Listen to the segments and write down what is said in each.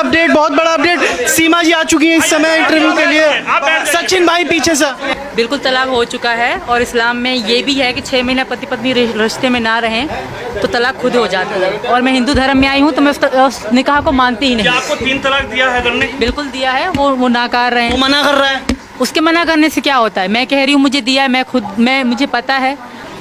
बहुत बड़ा अपडेट। सीमा जी आ चुकी हैं इस समय इंटरव्यू के लिए। सचिन भाई पीछे से। बिल्कुल तलाक हो चुका है और इस्लाम में ये भी है कि 6 महीना पति पत्नी रिश्ते में ना रहें तो तलाक खुद हो जाता है। और मैं हिंदू धर्म में आई हूँ तो मैं उस निकाह को मानती ही नहीं। आपको 3 तलाक दिया है हैदर ने? बिल्कुल दिया है, वो नाकार रहे हैं। वो मना कर रहा है। उसके मना करने से क्या होता है? मैं कह रही हूँ मुझे दिया है, मुझे पता है,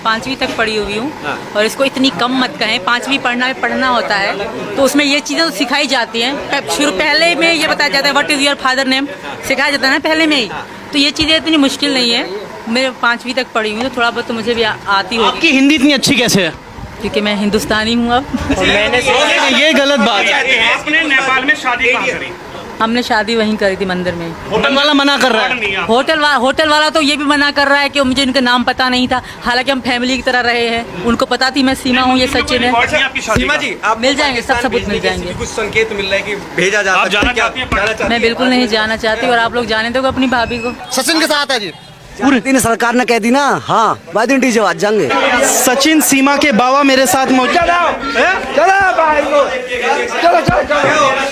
5वीं तक पढ़ी हुई हूँ। और इसको इतनी कम मत कहें, 5वीं पढ़ना होता है तो उसमें ये चीज़ें तो सिखाई जाती हैं। पहले में ये बताया जाता है what is your father name, सिखाया जाता है ना पहले में ही। तो ये चीज़ें इतनी मुश्किल नहीं है। मैं 5वीं तक पढ़ी हूँ तो थोड़ा बहुत तो मुझे भी आती होगी। आपकी हिंदी इतनी अच्छी कैसे है? क्योंकि मैं हिंदुस्तानी हूँ अब। मैंने ये गलत बात है। आपने नेपाल में शादी कहाँ करी? हमने शादी वहीं करी थी मंदिर में। होटल वाला मना कर रहा है। होटल वाला तो ये भी मना कर रहा है कि मुझे इनका नाम पता नहीं था, हालांकि हम फैमिली की तरह रहे हैं। उनको पता थी मैं सीमा हूँ, ये सचिन है। सीमा जी, आप मिल जाएंगे, सब सबूत मिल जाएंगे। कुछ संकेत मिल रहा है कि भेजा जा आप सकता जाना है क्या? चाहती हैं? मैं बिल्कुल नहीं जाना चाहती और आप लोग जाने दो अपनी भाभी को। सचिन के साथ है जी। पूरी दिन सरकार ने कह दी ना, हाँ बाद में डीजे बाज जाएंगे। सचिन सीमा के बाबा मेरे साथ मौजूद। चलो बाहर को,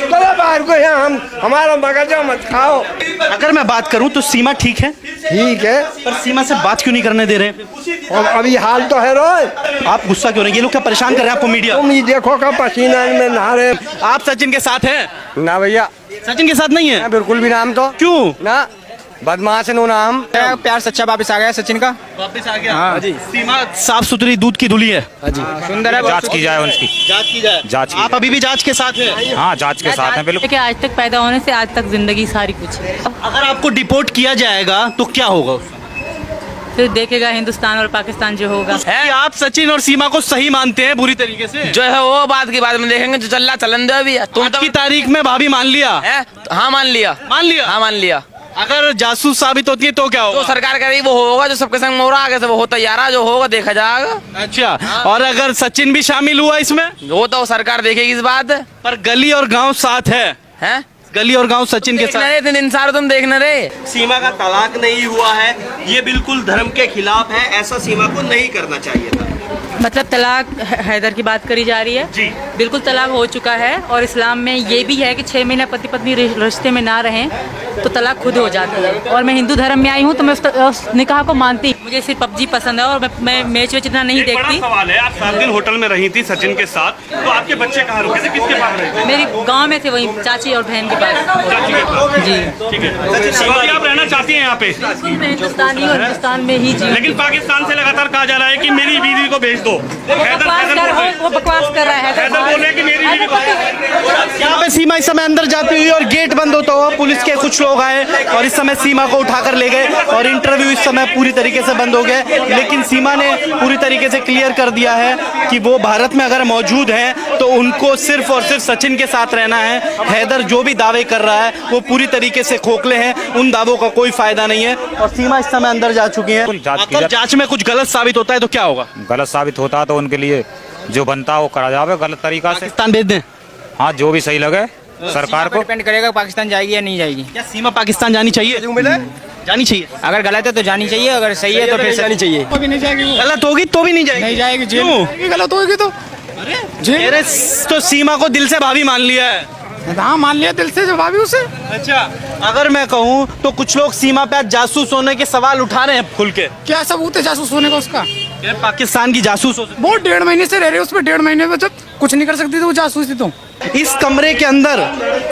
चलो बाहर को, यहाँ हमारा मगजा मत खाओ। अगर मैं बात करूं तो सीमा ठीक है, ठीक है, पर सीमा से बात क्यों नहीं करने दे रहे? और अभी हाल तो है रोज। आप गुस्सा क्यों नहीं? ये लोग क्या परेशान कर रहे हैं आपको मीडिया? तुम ये देखो का पसीना में नहा रहे। आप सचिन के साथ हैं? ना भैया, सचिन के साथ नहीं है। बिल्कुल भी नाम तो क्यों? ना, बदमाश नो नाम। प्यार सच्चा वापस आ गया सचिन का। वापस आ गया। हाँ जी। सीमा साफ सुथरी दूध की धुली है। सुंदर है। जांच की जाए उनकी, जांच की जाए। जांच की आप अभी भी जांच के साथ हैं? हाँ जांच के साथ हैं बिल्कुल। कि आज तक पैदा होने से आज तक जिंदगी सारी कुछ है। अगर आपको डिपोर्ट किया जाएगा तो क्या होगा? फिर देखेगा हिंदुस्तान और पाकिस्तान जो होगा। है आप सचिन और सीमा को सही मानते हैं पूरी तरीके से? जो है वो बात की बाद में देखेंगे, जो चल रहा चलन दो अभी। तुम आज की तारीख में भाभी मान लिया है? हाँ मान लिया। हाँ मान लिया। अगर जासूस साबित होती है तो क्या होगा? जो सरकार करेगी वो होगा, जो सबके संग मोरा आगे से वो होता यारा, जो होगा देखा जाएगा। अच्छा, और अगर सचिन भी शामिल हुआ इसमें? वो तो सरकार देखेगी इस बात। पर गली और गांव साथ है। हैं? गली और गांव सचिन के साथ। इतने दिन सारे तुम देखने रहे। सीमा का तलाक नहीं हुआ है, ये बिल्कुल धर्म के खिलाफ है, ऐसा सीमा को नहीं करना चाहिए था। मतलब तलाक हैदर की बात करी जा रही है जी। बिल्कुल तलाक हो चुका है और इस्लाम में ये भी है कि 6 महीना पति पत्नी रिश्ते में ना रहें तो तलाक खुद हो जाता है। और मैं हिंदू धर्म में आई हूँ तो मैं उस निकाह को मानती। मुझे सिर्फ पबजी पसंद है और मैं मैच वेच इतना नहीं एक बड़ा देखती। सवाल है, आप 7 दिन होटल में रही थी सचिन के साथ, तो आपके बच्चे कहाँ रुके थे? किसके पास रहे थे? मेरी गांव में थे, वहीं चाची और बहन के पास। चाची के पास। जी ठीक है। तो अभी आप रहना चाहती हैं यहाँ पे? मैं हिंदुस्तानी हूँ, हिंदुस्तान में ही जी। लेकिन पाकिस्तान से लगातार कहा जा रहा है कि मेरी बीवी को भेज दो। वो बकवास कर रहा है। हैदर बोल रहे हैं कि मेरी बीवी को। यहाँ पे सीमा इस समय अंदर जाती हुई और गेट बंद होता हुआ पुलिस के कुछ लोग आए और इस समय सीमा को उठाकर ले गए और इंटरव्यू इस समय पूरी तरीके से बंद हो गया। लेकिन सीमा ने पूरी तरीके से क्लियर कर दिया है कि वो भारत में अगर मौजूद हैं तो उनको सिर्फ और सिर्फ सचिन के साथ रहना है। हैदर जो भी दावे कर रहा है वो पूरी तरीके से खोखले हैं, उन दावों का कोई फायदा नहीं है। और सीमा इस समय अंदर जा चुकी है। अगर जांच में कुछ गलत साबित होता है तो क्या होगा? गलत साबित होता है तो उनके लिए जो बनता है वो करा जाए गलत तरीका से। पाकिस्तान भेज दें? हाँ जो भी सही लगे सरकार को। डिपेंड करेगा पाकिस्तान जाएगी या नहीं जाएगी। क्या सीमा पाकिस्तान जानी चाहिए? जानी चाहिए। अगर गलत है तो जानी चाहिए, अगर सही है तो फिर जानी चाहिए। अभी नहीं जाएगी, गलत होगी तो भी नहीं जाएगी। नहीं जाएगी, क्यों? गलत होगी तो मेरे तो सीमा को दिल से भाभी मान लिया है। हाँ मान लिया दिल से, जवाब उसे। अच्छा, अगर मैं कहूँ तो कुछ लोग सीमा पे आज जासूस होने के सवाल उठा रहे हैं खुल के। क्या सबूत है जासूस होने का उसका? ये पाकिस्तान की जासूस हो। वो 1.5 महीने से रह रहे, उसमें 1.5 महीने में जब कुछ नहीं कर सकती थी वो जासूस थी। तो इस कमरे के अंदर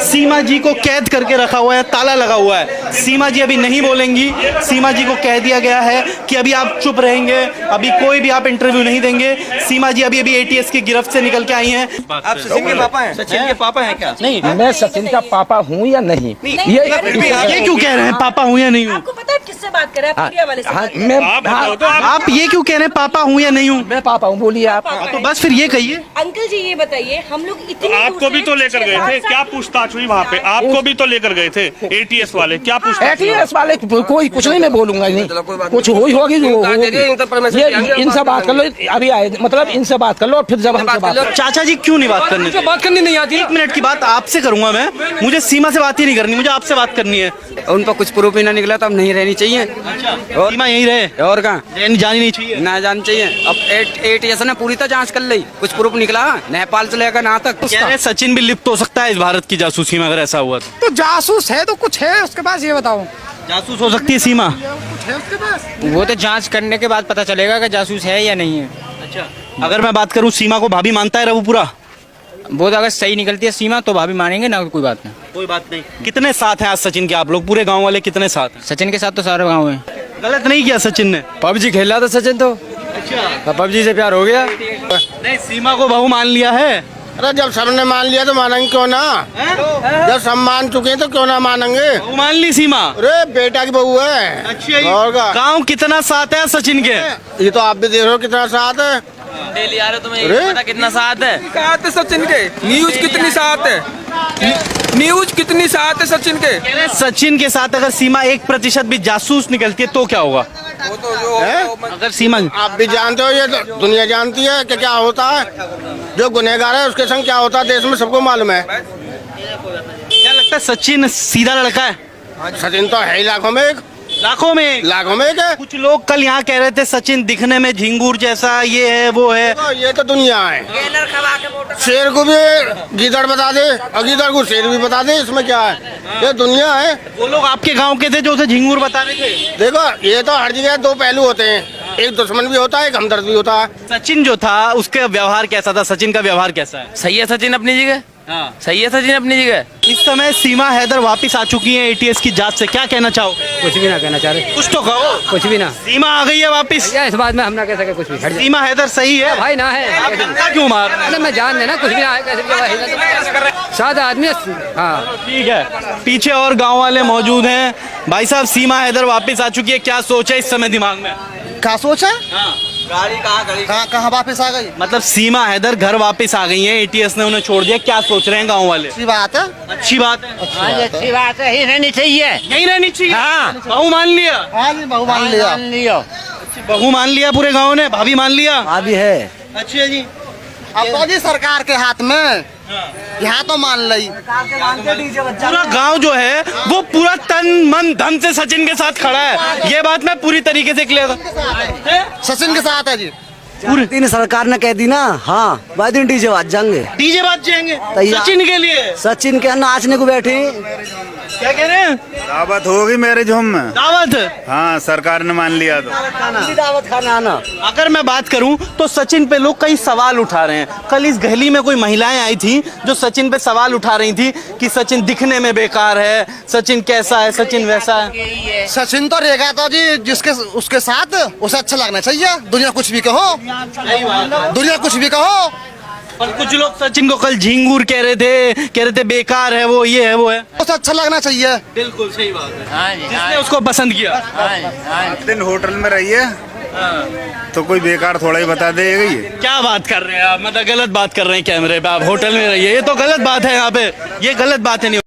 सीमा जी को कैद करके रखा हुआ है, ताला लगा हुआ है। सीमा जी अभी नहीं बोलेंगी। सीमा जी को कह दिया गया है कि अभी आप चुप रहेंगे, अभी कोई भी आप इंटरव्यू नहीं देंगे। सीमा जी अभी ATS की गिरफ्त से निकल के आई हैं। आप सचिन के पापा हैं? सचिन के पापा हैं क्या? नहीं, मैं सचिन का पापा हूँ या नहीं, ये क्यों कह रहे हैं पापा हूँ या नहीं हूँ? आपको पता है किससे बात कर रहे हैं? आप मीडिया वाले से बात कर रहे मैं आप बताओ तो आप ये क्यों कह रहे हैं पापा हूँ या नहीं हूँ? मैं पापा हूँ, बोलिए आप। तो बस फिर ये कहिए। हैं। अंकल जी ये बताइए, हम लोग इतनी आपको भी तो लेकर गए थे, क्या पूछताछ हुई वहाँ पे? आपको भी तो लेकर गए थे ATS वाले, क्या पूछताछ हुई? ATS वाले कोई कुछ नहीं, मैं बोलूंगा नहीं, कुछ हुई होगी जो होगी। ये इनसे बात कर लो, अभी आए मतलब इनसे बात कर लो, फिर जब हमसे बात करो। चाचा जी क्यों नहीं बात करनी? बात करनी नहीं आती। 1 मिनट की बात आपसे करूंगा मैं, मुझे सीमा से बात ही नहीं करनी, मुझे आपसे बात करनी है। उन पर कुछ प्रूफ ही ना निकला तो हम नहीं रहनी चाहिए। और सीमा यही रहे और कहाँ जानी नहीं चाहिए। ना जानी चाहिए। अब ATS ने पूरी तरह जांच कर ली, कुछ प्रूफ निकला नेपाल से लेकर यहाँ तक। कह रहे हैं सचिन भी लिप्त हो सकता है इस भारत की जासूसी में अगर ऐसा हुआ तो जासूस है तो कुछ है उसके पास, ये बताओ। जासूस हो सकती है सीमा। कुछ है उसके पास। वो तो जांच करने के बाद पता चलेगा कि जासूस है या नहीं है। अच्छा, अगर मैं बात करूं सीमा को भाभी मानता है रघुपुरा? वो तो अगर सही निकलती है सीमा तो भाभी मानेंगे ना, कोई बात नहीं। कोई बात नहीं। कितने साथ हैं आज सचिन के आप लोग, पूरे गांव वाले कितने साथ हैं? सचिन के साथ तो सारे गाँव हैं। गलत नहीं किया सचिन ने? PUBG खेला था सचिन तो। अच्छा, PUBG से प्यार हो गया। नहीं सीमा को बहू मान लिया है। अरे जब सबने मान लिया तो मानेंगे क्यों ना? जब सब मान चुके हैं तो क्यों ना मानेंगे? बहू मान ली सीमा। अरे बेटा की बहू है। अच्छा, और का? गाँव कितना साथ है सचिन के? ये तो आप भी देख रहे हो कितना साथ है। डेली आ रहे तुम्हें अरे? पता कितना साथ है? साथ है सचिन के। न्यूज कितनी साथ है, न्यूज कितनी साथ है सचिन के। कह रहे हैं सचिन के साथ अगर सीमा 1% भी जासूस निकलती है तो क्या होगा? वो तो जो अगर सीमा आप भी जानते हो, ये तो दुनिया जानती है कि क्या होता है। जो गुनहगार है उसके संग क्या होता है देश में सबको मालूम है। क्या लगता है सचिन सीधा लड़का है? सचिन तो है ही लाखों में एक। लाखों में एक। लाखों में एक है। कुछ लोग कल यहाँ कह रहे थे सचिन दिखने में झिंगूर जैसा, ये है वो है। तो ये तो दुनिया है। शेर को भी गीदड़ बता दे और गीदड़ को शेर भी बता दे, इसमें क्या है? ये दुनिया है। वो लोग आपके गांव के थे जो उसे झिंगूर बता रहे थे। देखो ये तो हर जगह दो पहलू होते हैं, एक दुश्मन भी होता है एक हमदर्द भी होता है। सचिन जो था उसका व्यवहार कैसा था? सचिन का व्यवहार कैसा है? सही है सचिन अपनी जगह। हाँ। सही है सचिन अपनी जगह। इस समय सीमा हैदर वापस आ चुकी हैं ATS की जांच से, क्या कहना चाहो? कुछ भी ना कहना चाह रहे, कुछ तो कहो। कुछ भी ना। सीमा आ गई है वापस। इस बात में हम ना कह सके कुछ भी। सीमा हैदर सही है भाई ना है आप डंडा क्यों मार रहे हैं? मैं जान लेना कुछ भी ना है, कैसे सादा आदमी। हाँ ठीक है, पीछे और गांव वाले मौजूद हैं। भाई साहब सीमा हैदर वापस आ चुकी है, क्या सोच है इस समय दिमाग में? क्या सोच है? गाड़ी कहाँ खड़ी? कहाँ वापस आ गई? मतलब सीमा हैदर घर वापस आ गई हैं, ATS ने उन्हें छोड़ दिया, क्या सोच रहे हैं गांव वाले? अच्छी बात है। अच्छी बात है। अच्छी बात है, ही रहनी चाहिए। यही रहनी चाहिए। हाँ। बहू मान लिया? बहू मान लिया। बहू मान लिया पूरे गांव ने, भाभी मान लिया? अभी है। अच्छा जी। अब तो जी सरकार के हाथ में, यहाँ तो मान ली। पूरा गांव जो है वो पूरा तन मन धन से सचिन के साथ खड़ा है, ये बात मैं पूरी तरीके से क्लियर। सचिन के साथ है जी। पूरी सरकार ने कह दी ना, हाँ बाद दिन डीजे बाज जाएंगे, डीजे बाज जाएंगे तैयार। सचिन के लिए। सचिन के नाचने को बैठी। क्या कह रहे हैं? दावत होगी मैरिज होम में। दावत? हाँ, सरकार ने मान लिया तो दावत खाना आना। अगर मैं बात करूं तो सचिन पे लोग कई सवाल उठा रहे हैं। कल इस गली में कोई महिलाएं आई थी जो सचिन पे सवाल उठा रही थी कि सचिन दिखने में बेकार है, सचिन कैसा है, सचिन वैसा है। सचिन तो रहेगा तो जी जिसके उसके साथ उसे अच्छा लगना चाहिए। दुनिया कुछ भी कहो, दुनिया कुछ भी कहो। पर कुछ लोग सचिन को कल झिंगूर कह रहे थे बेकार है वो, ये है वो है। उसे अच्छा लगना चाहिए। बिल्कुल सही बात है। जिसने उसको पसंद किया। दिन होटल में रहिए तो कोई बेकार थोड़ा ही बता देगा। ये क्या बात कर रहे हैं आप? मतलब गलत बात कर रहे हैं कैमरे पे। आप होटल में रहिए, ये तो गलत बात है। यहाँ पे ये गलत बात है। नहीं